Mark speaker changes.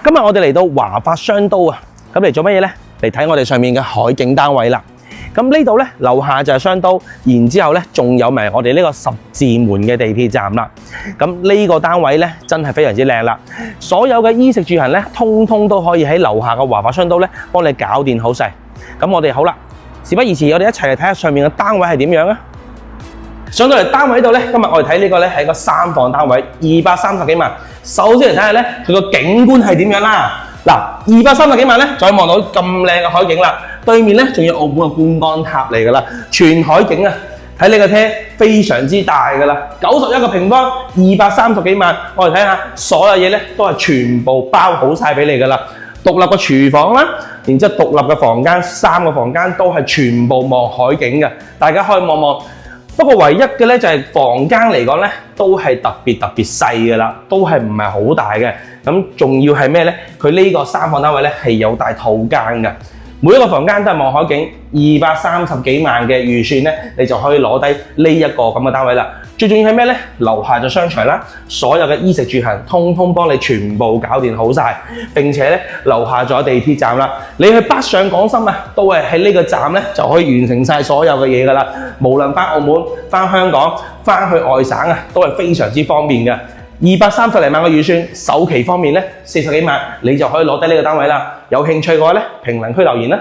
Speaker 1: 今日我哋嚟到華發商都啊，咁嚟做乜嘢呢？嚟睇我哋上面嘅海景單位啦。咁呢度呢，樓下就係商都，然之後呢，仲有埋我哋呢個十字門嘅地鐵站啦。咁呢個單位呢，真係非常之靚啦。所有嘅衣食住行呢，通通都可以喺樓下嘅華發商都呢，幫你搞掂好晒。咁我哋好啦，事不宜遲，我哋一齊嚟睇下上面嘅單位係點樣啊！上到嚟單位度呢，今日我哋睇呢個呢係一個3房單位，230幾萬。首先嚟睇下呢，佢個景觀係點樣啦。嗱，230幾萬呢，再望到咁靚嘅海景啦。對面呢，仲有澳門嘅觀光塔嚟㗎啦，全海景啊！睇呢個廳非常之大㗎啦，91個平方，230幾萬。我哋睇下所有嘢呢，都係全部包好晒俾你㗎啦。獨立嘅廚房啦，然之後獨立嘅房間，3個房間都係全部望海景嘅，大家可以望望。不過唯一嘅呢，就係房間嚟講呢，都係特別細㗎啦，都係唔係好大嘅。咁仲要係咩呢？佢呢個3房單位呢，係有大套間嘅。每一個房間都係望海景，230幾萬嘅預算呢，你就可以攞低呢一個咁嘅單位啦。最重要係咩呢？樓下就商場啦，所有嘅衣食住行通通幫你全部搞掂好晒。並且呢，樓下仲有地鐵站啦，你去北上廣深啊，都係喺呢個站呢，就可以完成晒所有嘅嘢㗎啦。無論返澳門、返香港、返去外省啊，都係非常之方便嘅。230嚟萬嘅預算，首期方面呢，40幾萬，你就可以攞低呢個單位啦。有興趣嘅話呢，評論區留言啦。